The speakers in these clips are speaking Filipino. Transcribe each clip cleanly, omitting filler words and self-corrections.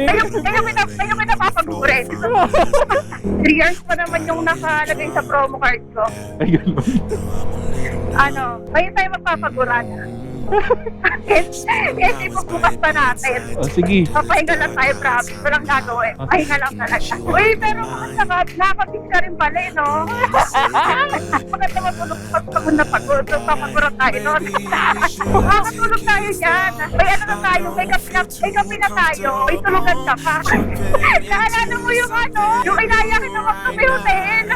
Kayo pinapapagurin. 3 years pa naman yung nakalagay sa promo card ko. Ay, ganun. Ngayon tayo magpapaguran. Kasi pagbukas pa natin. Sige. Papahinga lang tayo, promise. Walang gagawin. Pahinga lang talaga. Uy, pero nakapit ka rin pala, no? Maganda matulog pagod na pagod. So, papaguran tayo nun. Makakatulog tayo dyan. May ano na tayo, may kape na tayo. May tulugan ka pa. Naalala mo yung yung inayakin na magkape hotel.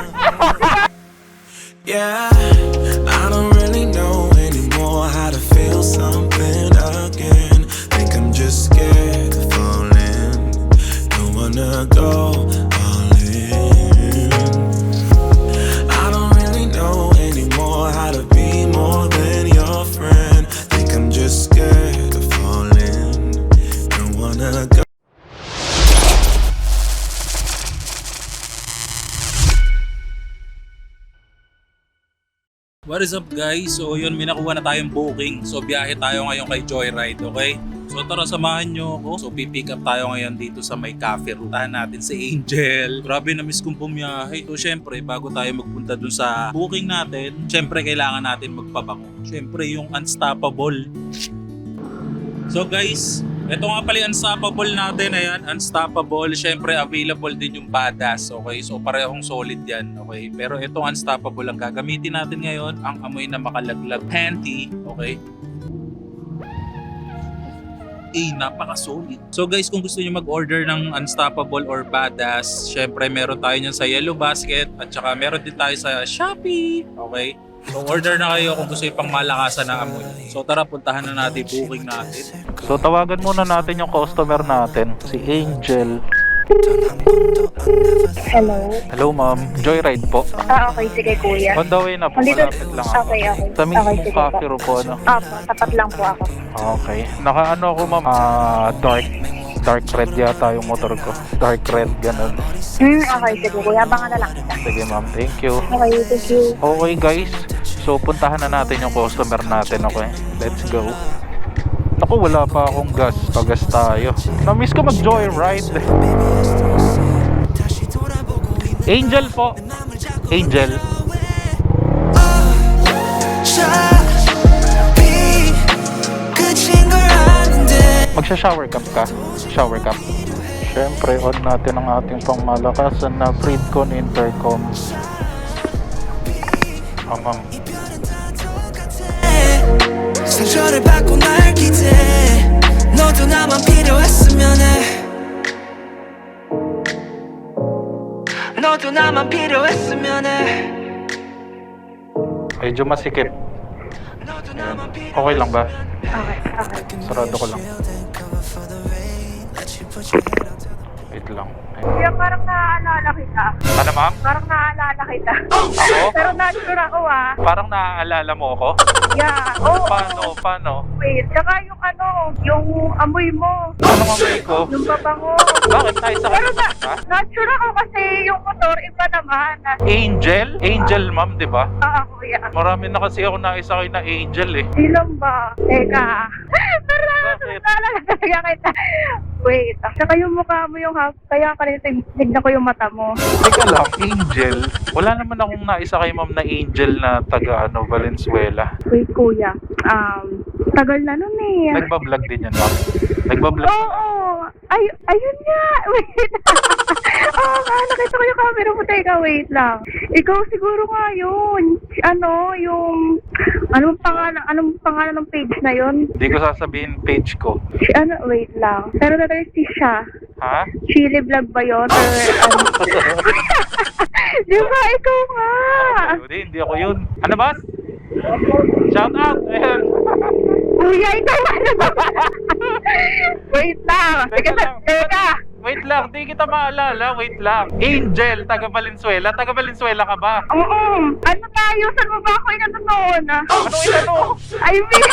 Yeah, I don't really know anymore how to feel something again. Think I'm just scared of falling. Don't wanna go all in. I don't really know anymore how to be more than your friend. Think I'm just scared of falling. Don't wanna go. What is up guys? So yun, may nakuha na tayong booking. So biyahe tayo ngayon kay Joyride, okay? So tara, samahan nyo ako. So pipick up tayo ngayon dito sa may cafe. Rutahan natin si Angel. Grabe, na-miss kong bumiyahe. So syempre, bago tayo magpunta dun sa booking natin, syempre kailangan natin magpabango. Syempre yung Unstoppable. So guys, ito nga pala yung Unstoppable natin. Ayan, Unstoppable. Syempre available din yung Badass. Okay, so parehong solid yan. Okay, pero itong Unstoppable ang gagamitin natin ngayon. Ang amoy na makalaglag panty. Okay, napaka-solid. So guys, kung gusto niyo mag-order ng Unstoppable or Badass, syempre meron tayo niyan sa Yellow Basket at saka meron din tayo sa Shopee. Okay, so order na kayo kung gusto yung pang malakasan na amoy. So tara, puntahan na natin booking natin. So tawagan muna natin yung customer natin, si Angel. Hello? Hello ma'am, Joyride po. Okay, sige kuya. On the way na po, Nandito- malapit lang ako. Okay. Sa mismong Okay, sige cafe po. ro po, ano? Tapat lang po ako. Okay. Naka-ano ako ma'am, dark red yata yung motor ko. Dark red, ganun. Okay, sige kuya. Abangan na lang kita. Sige ma'am, thank you. Okay, thank you. Okay guys, so puntahan na natin yung customer natin, okay? Let's go. Ako, wala pa akong gas. Pagas tayo. Na-miss ko mag-joyride. Angel po. Angel. Magsha-shower cap ka? Shower cap. Siyempre, on natin ang ating pangmalakasan na Freedcon Intercom. Ma'am. 상처를 받고 날 기대해 너도 나만 필요했으면 해 너도 나만 필요했으면 해 Medyo masikip. Okay lang ba? Okay. Sarado ko lang. Wait lang. Kuya, parang naaalala kita. Ano ma'am? Parang naaalala kita. Ako? Pero not-sure ako Parang naaalala mo ako? Yeah. Oo. Paano? Wait, tsaka yung yung amoy mo. Anong amoy ko? Yung babango. Bakit tayo sa Pero ha? not-sure ako kasi yung motor, iba naman. Angel? Angel ma'am, di ba? Kuya. Marami na kasi ako naisakay na Angel eh. Ilan ba? Teka. Pero Bakit? naalala talaga kita. Wait, tsaka yung mukha mo yung kaya tignan ko yung mata mo. Teka lang, Angel. Wala naman akong naisakay ma'am na Angel na taga Valenzuela. Wait, kuya. Tagal na nun eh. Nagbablog din yan ma'am. Nagbablog. Oo. Ayun nga. Wait. Oo nga, nakita ko yung camera mo. Teka, wait lang. Ikaw siguro nga yun. Anong pangalan ng page na yun? Hindi ko sasabihin page ko. Wait lang. Pero na-thirsty siya. Ha? Chili vlog ba yun? Or Di ba? Ikaw nga. Hindi ako yun. Ano ba? Shout out! Ayan. Kuya, ikaw ano ba? Wait lang. Teka. Wait lang, di kita maalala. Wait lang. Angel, taga Valenzuela. Taga Valenzuela ka ba? Oo. Ano tayo? Saan mo ba ako inano noon? Ano inano? I mean,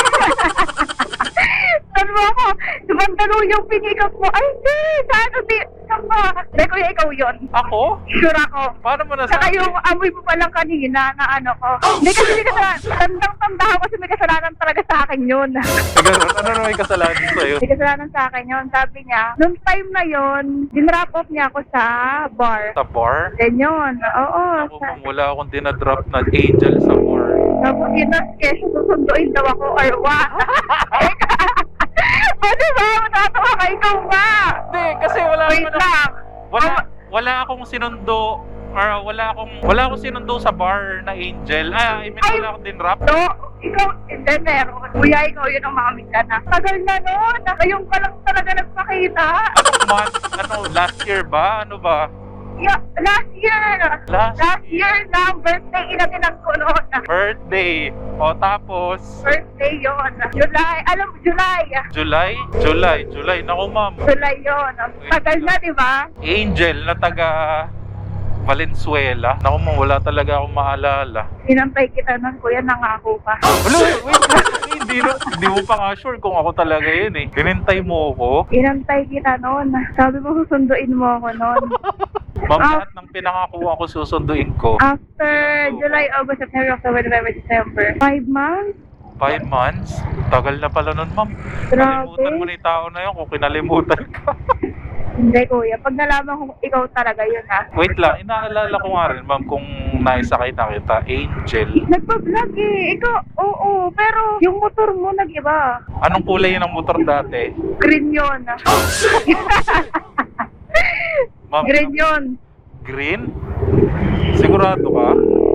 saan mo ako? Ibang tanong yung pinikap mo. Ay, hindi. Sa ka pa. Hindi, kuya, ikaw yun. Ako? Sure ako. Paano mo Saka nasabi? yung amoy mo pa lang kanina na ano ko. Hindi kasi may kasalanan. Tandang-tanda ko kasi may kasalanan talaga sa akin yun. Ganun, ano na may kasalanan sa'yo? May kasalanan sa akin yun. Sabi niya, nung time na yun, dinrap off niya ako sa bar. Sa bar? Then yun, oo. Ako ma'am, wala akong dinadrop na angel sa bar. Tapos yun na, kesyo susunduin daw ako or what? O diba, matatawa ka, ikaw ba? Hindi, kasi wala Wait naman lang. wala akong sinundo or wala akong sinundo sa bar na angel. I mean, wala akong dinrap. No, ikaw, hindi, meron. Kuya, ikaw yun ang mamit ka na. Tagal na nun, ngayon ka lang talaga nagpakita. Anong month? Ano, last year ba? Ano ba? Yeah, last year. Last year na, birthday, inaginan ko noon. Birthday. O tapos, Birthday yun. July, alam mo, July. July. Naku ma'am. July yun. Tagal na, di ba? Angel na taga Valenzuela. Naku ma'am, wala talaga akong maalala. Inantay kita nun, kuya, nangako ka. Wala, wait, hindi mo pa nga sure kung ako talaga yun eh. Hinintay mo ako. Inantay kita nun. Sabi mo, susunduin mo ako nun. Ma'am, lahat ng pinangakuha ko susunduin ko. After July, August, September, October, November, December. 5 months? 5 months? Tagal na pala nun, ma'am. Grabe. Kalimutan mo na yung tao na yun kung kinalimutan ka. Hindi, kuya. Pag nalaman ko ikaw talaga yun, ha? Wait lang, inaalala ko nga rin, ma'am, kung naisakay na kita, Angel. Nagpa-vlog eh. Ikaw, oo. Pero yung motor mo nag-iba. Anong kulay yun ng motor dati? Green yun. Ma'am, Green yun. green? Sigurado ka?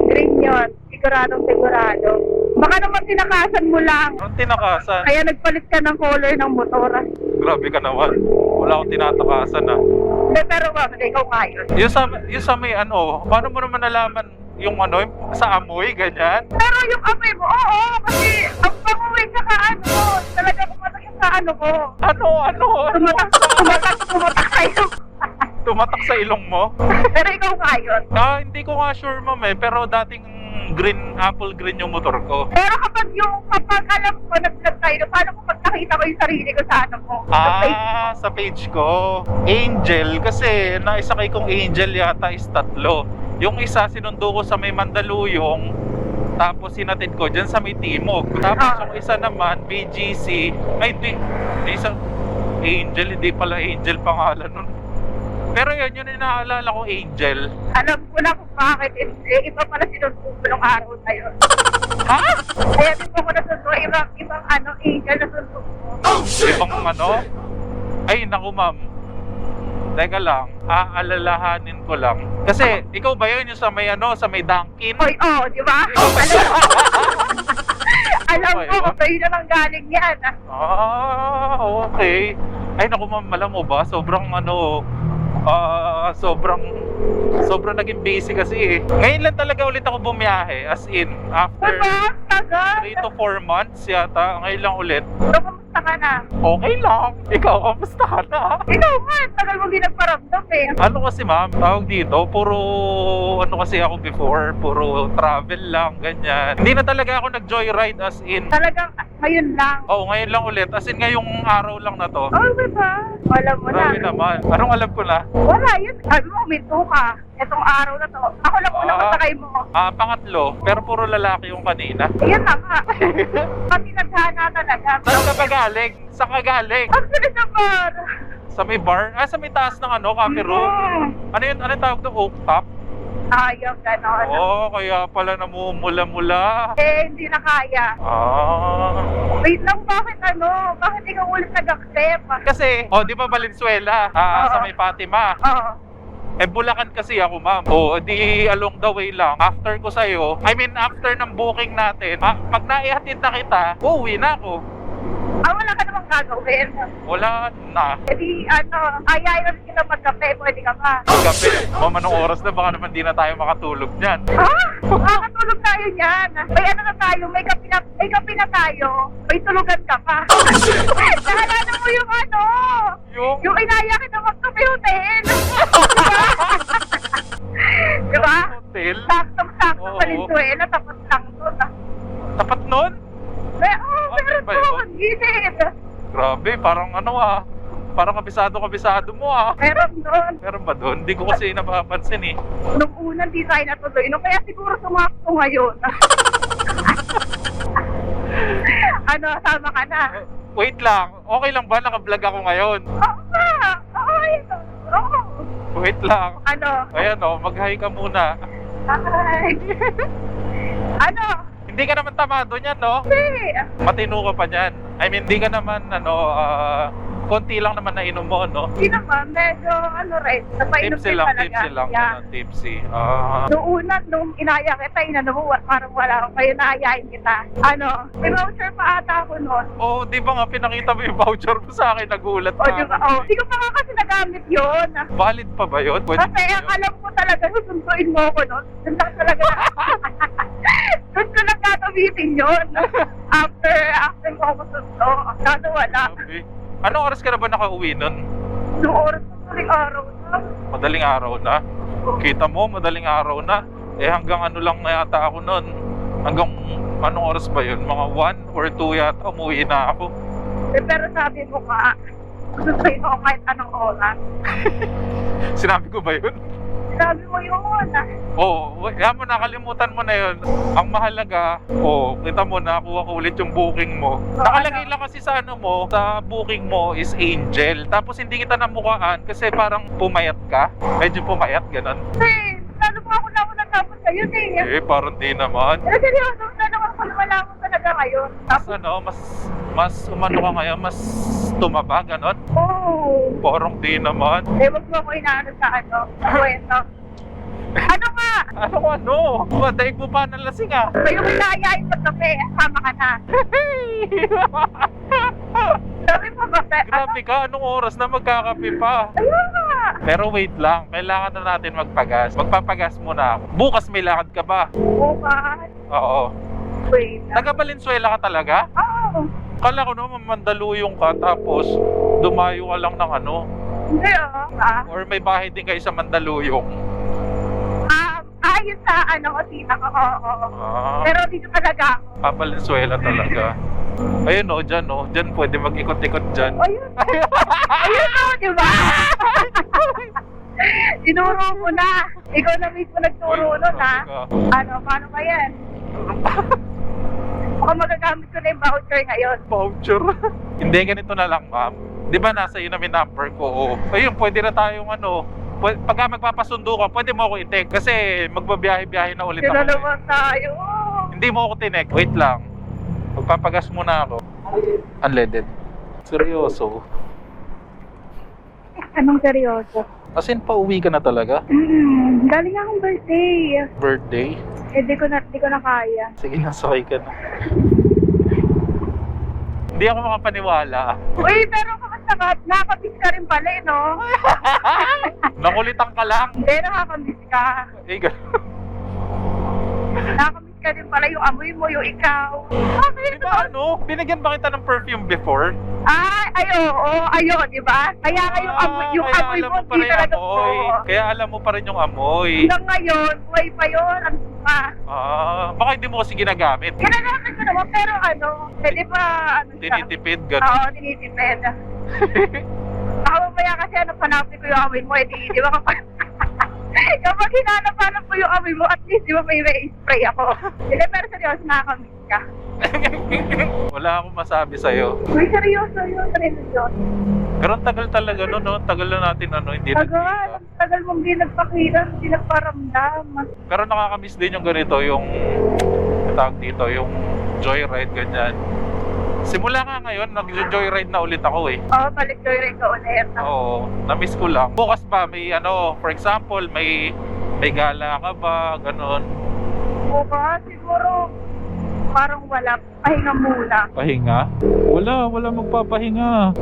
Green yun. Sigurado. Baka naman tinakasan mo lang. Anong tinakasan? Kaya nagpalit ka ng color ng motor. Grabe ka naman. Wala akong tinatakasan ah. Hindi, pero ma'am, ikaw nga yun. Yung sa may ano, paano mo naman nalaman yung ano, sa amoy, ganyan? Pero yung amoy mo, oo, kasi ang panguwi ka ano, talaga pumatak yung sa ano ko. Ano? Tumatak sa'yo. Tumatak sa ilong mo? Pero ikaw nga yun. Hindi ko nga sure, ma'am eh, pero dating apple green yung motor ko. Pero kapag alam ko, nag-vlog tayo, paano ko pag nakita ko yung sarili ko sa ano mo? Sa Facebook? Sa page ko. Angel, kasi naisakay kong Angel yata is 3. Yung isa sinundo ko sa may Mandaluyong, tapos sinatid ko dyan sa may Timog. Tapos yung isa naman, BGC, isang Angel, hindi pala Angel pangalan nun. Pero yun yung inaalala ko, Angel. Alam ko na kung bakit. Iba pala sinusubo ng araw na yun. Ha? Kaya di ko nasundo, ibang ano, angel na sundo mo. Ibang ano? Ay, naku ma'am. Teka lang, aalalahanin ko lang. Kasi, ikaw ba yun yung sa may ano, sa may Dunkin? Oy, di ba? Alam ko kung sa'yo na nang galing yan. Okay. Ay, naku ma'am, alam mo ba? Sobrang ano, sobrang naging busy kasi eh. Ngayon lang talaga ulit ako bumiyahe. As in, after Diba? Tagal. 3 to 4 months yata, ngayon lang ulit. So, kamusta ka na? Okay lang. Ikaw, kamusta ka na? Ikaw nga, tagal mo din nagparamdam eh. Ano kasi ma'am, tawag dito, puro ano kasi ako before, puro travel lang, ganyan. Hindi na talaga ako nag-joyride as in. Talagang ngayon lang. Ngayon lang ulit. As in, ngayong araw lang na to. Oh, diba? Alam mo na. Grabe naman. Anong alam ko na? Wala yun. Sabi mo, minto ka. Itong araw na to. Ako lang unang masakay mo. Pangatlo, pero puro lalaki yung kanina. Ayan na nga. Pati naghana talaga. Saan ka ba galing? Saan ka galing? Actually sa bar. Sa may bar? Sa may taas ng ano, cafe room? Ano yun? Ano yung tawag to? Oak top? Ayaw, gano'n. Kaya pala namumula-mula. Hindi na kaya. Ah. Wait lang, bakit ano? Bakit ikaw ulit nag-accept? Kasi, di ba Valenzuela? Sa may Fatima. Oo. Bulacan kasi ako, ma'am. Di along the way lang. After ko sa'yo, after ng booking natin, pag naihatid na kita, uuwi na ako. Wala ka namang gagawin. Wala na. Ayayin na kita magkape, pwede ka ba? Gabi. Ma'am, anong oras na? Baka naman di na tayo makatulog niyan. Makakatulog tayo yan. May ano na tayo, may kape na tayo. May tulugan ka pa. Naalala mo yung ano? Yung inaya kita magkape hotel. Diba? Hotel? Saktong-sakto Valenzuela, tapos lang doon. Tapat nun? Meron ba po, yun? ginit. Grabe, parang ano Parang kabisado mo ah. Meron doon. Meron ba doon? Hindi ko kasi napapansin eh. Nung unang design na tuloy, no, kaya siguro sumakto ngayon. Ano, sama ka na? Wait lang, okay lang ba naka-vlog ako ngayon? Oo nga! Oo! Wait lang. Ano? Ayan o, mag-hi ka muna. Ay! Ano? Hindi ka naman tamado niyan, no? Hindi! Matino ka pa niyan. I mean, hindi ka naman, konti lang naman na inom mo, no? Hindi naman, medyo ano rin, napainom Tipsy din lang, talaga. tipsy lang. Yeah. Ano, tipsy. Nung inaya kita, inano mo, parang wala ako kayo naayain kita. Ano, may voucher pa ata ako noon. Oh, di ba nga pinakita mo yung voucher mo sa akin, nagulat O, di ba? Oh, di ko pa nga kasi nagamit yun. Valid pa ba yun? Pwede Kasi ba ang yun? alam ko talaga, susunduin mo ako noon. Doon lang talaga. Doon ko lang gagamitin yun. After mo ako sundo. Kaso wala. Sabi. Anong oras ka na ba nakauwi nun? Noong oras na tuling araw na. Madaling araw na? Kita mo, madaling araw na. Eh hanggang ano lang na yata ako nun. Hanggang anong oras ba yun? Mga 1 or 2 yata umuwi na ako. Eh, pero sabi mo ka, susunduin ako kahit anong oras. Sinabi ko ba yun? Sabi mo yun. Oo, yan mo, nakalimutan mo na yun. Ang mahalaga, kita mo, nakuha ko ulit yung booking mo. Nakalagay lang kasi sa ano mo, sa booking mo is Angel. Tapos hindi kita namukaan kasi parang pumayat ka. Medyo pumayat, ganun. Eh, lalo mo ako tapos kayo eh. Eh, parang di naman. Pero seryoso, wala ko talaga ngayon. Mas mas umano ka ngayon, mas tumaba, ganun. Oo. Parang di naman. Eh, wag mo ako inaano sa kwento. Ano nga? Ano? Daig mo pa ng lasing ah. Kayo kinayain sa kape, sama ka na. Sabi mo ba? Grabe ka, anong oras na magkakape pa? Ayun nga. Pero wait lang, kailangan na natin magpagas. Magpapagas muna ako. Bukas may lakad ka ba? Bukas. Oo. Wait. Taga Valenzuela ka talaga? Oo. Kala ko naman Mandaluyong ka tapos dumayo ka lang ng ano. Hindi ah. Or may bahay din kayo sa Mandaluyong. Ayun sa Osina ko. Oo. Ah, Pero dito talaga ako. Valenzuela talaga. Ayun o, dyan o. Dyan pwede mag-ikot-ikot dyan. Ayun. Ayun o, di ba? Tinuro mo na. Ikaw na mismo nagturo nun ha. Ano, paano ba yan? Baka magagamit ko na yung voucher ngayon. Voucher? Hindi, ganito na lang ma'am. Di ba nasa iyo na may number ko? Oo. Ayun, pwede na tayong pagka magpapasundo ka, pwede mo ako i-text kasi magbabiyahe-biyahe na ulit ako. Tinalaman tayo. Hindi mo ako tinek. Wait lang. Magpapagas muna ako. Unleaded. Seryoso. Anong seryoso? As in, pauwi ka na talaga? Galing akong birthday. Birthday? Eh, di ko na kaya. Sige na, sakay ka na. Hindi ako makapaniwala. Uy, pero nakakamiss ka rin pala eh, no? Nakulitan ka lang. Hindi, nakakamiss ka. Eh, ganun. Nakakamiss ka rin pala yung amoy mo, yung ikaw. Okay, Di ba binigyan ba kita ng perfume before? Ayun, di ba? Kaya nga yung amoy mo, hindi talaga po. Kaya alam mo pa rin yung amoy. Hanggang ngayon, buhay pa yun, ang suka. Baka hindi mo kasi ginagamit. Ginagamit ko naman, pero di ba, Tinitipid, gano'n. Oo, tinitipid. Baka mamaya kasi hanapin ko yung amoy mo, di ba kapag hinanap ko yung amoy mo, at least di ba may spray ako. Hindi, pero seryoso, nakakamiss ka. Wala akong masabi sa'yo. Uy, seryoso yun, seryoso. Pero ang tagal talaga no? Tagal na natin hindi nagkita. Tagal mong di nagpakita, di nagparamdam. Pero nakakamiss din yung ganito, yung tawag dito, yung joyride, ganyan. Simula nga ngayon, nag-joyride na ulit ako eh. Oo, balik joyride ka ulit. Oo, na-miss ko lang. Bukas ba may for example, may gala ka ba, ganon? Bukas, siguro, parang wala, pahinga muna. Pahinga? Wala magpapahinga.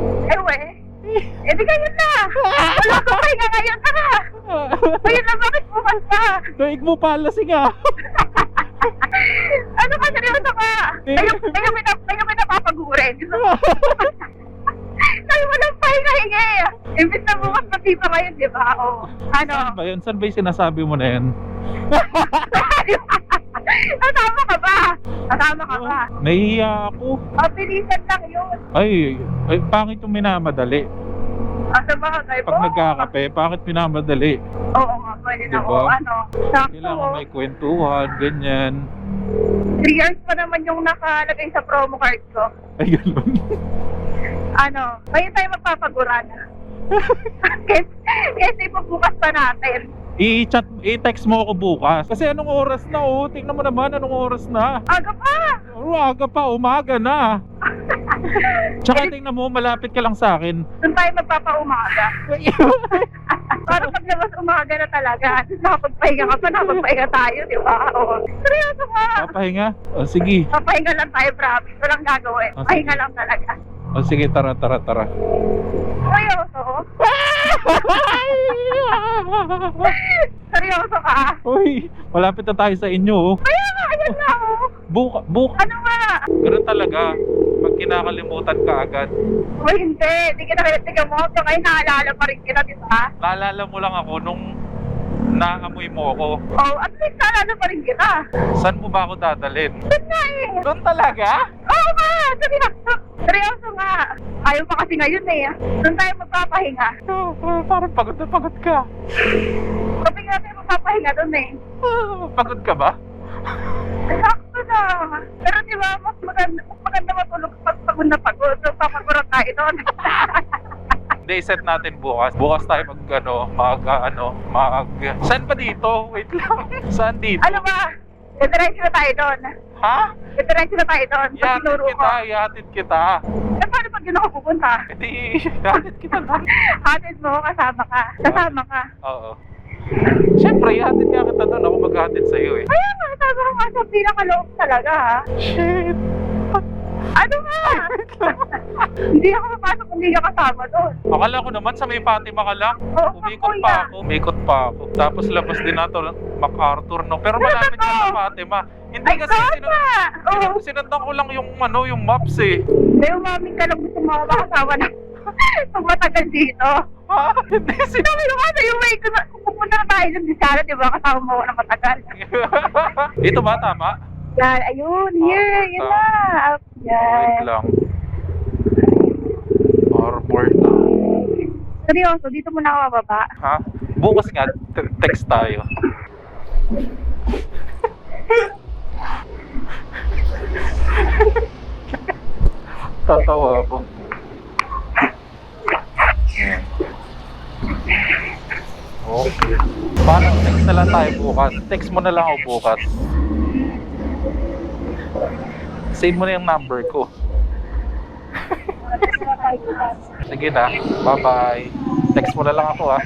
Di ganyan na. Wala ko pahinga ngayon na. Ngayon na, bakit bukas pa? Daig mo palasing ah. Ano ka, seryoso ka? Kayo may napapagurin. Kayo mo lang pahinga-hingi. Imbis na bukas pati pa ngayon, di ba? Saan ba yun? Saan ba yung sinasabi mo na yun? Nasama ka ba? Nahihiya ako. Bilisan lang yun. Ay, pangit yung minamadali. Sa bagay po. Pag nagkakape, bakit pinamadali? Oo nga, pwede na Diba? ako. Sakto. Kailangan may kwentuhan, ganyan. 3 years pa naman yung nakalagay sa promo card ko. Ay, ganun. Ngayon tayo magpapaguran. Kasi bukas pa natin. I-text mo ako bukas. Kasi anong oras na oh? Tingnan mo naman anong oras na. Aga pa! Aga pa, umaga na. Tsaka tingnan mo, malapit ka lang sa akin. Doon tayo magpapaumaga. Para paglabas umaga na talaga. Nakapagpahinga ka pa, nakapagpahinga tayo, di ba? Oo. Seryoso ka. Papahinga? O sige. Papahinga lang tayo, promise. Walang gagawin. Ah, Pahinga lang talaga. O sige, tara. Seryoso? Seryoso ka? Uy, malapit na tayo sa inyo oh. Kaya nga, ayan na oh. Buka. Ano nga? Ganun talaga. Pag kinakalimutan ka agad. O hindi, hindi ka nakitiga mo. So ngayon naalala pa rin kita, di ba? Naalala mo lang ako nung naamoy mo ako. Oh, at least naalala pa rin kita. Saan mo ba ako dadalhin? Doon nga eh. Doon talaga? Oo nga, seryoso nga. Ayaw pa kasi ngayon eh. Doon tayo magpapahinga. Parang pagod na pagod ka. Kapag nga tayo magpapahinga doon eh. Pagod ka ba? Sakto na. Pero di ba, mas maganda matulog pag pagod na pagod. So, papaguran tayo doon. Day set natin bukas. Bukas tayo Saan ba dito? Wait lang. Saan dito? Ano ba? Diretso na tayo doon. Ha? Diretso na tayo doon. Pag sinuro ko. Ihatid kita. Eh, paano pag yun ako pupunta? Hindi, ihatid kita doon. Hatid mo, kasama ka. Kasama ka. Oo. Siyempre, ihatid nga kita doon. Ako maghatid sa'yo eh. Kaya nga, sabi ko nga sa pinakaloob talaga ha. Shit. Ano nga? Hindi ako mapasok kung hindi ka kasama doon. Akala ko naman sa may Fatima ka lang. Oo, Umikot pa ako. Tapos labas din nato MacArthur, no? Pero malapit ka sa Fatima. Hindi Ay, kasi tama! Oo. sinundan ko lang yung maps eh. Hindi, umaming ka lang gusto mga makasama na pag matagal dito. Ha? Hindi Sabi ko nga sa'yo, wait, kung pupunta na tayo dun, di sana, di ba, kasama mo ako na matagal. Dito ba? Tama? Yan, ayun, here, yun na. Yan. Wait lang. Harbor na. Seryoso, dito muna ako mababa. Ha? Bukas nga, text tayo. Tatawa ako. Okay. Paano? Text na lang tayo bukas. Text mo na lang ako bukas. Save mo na yung number ko. Sige na. Bye-bye. Text mo na lang ako ha.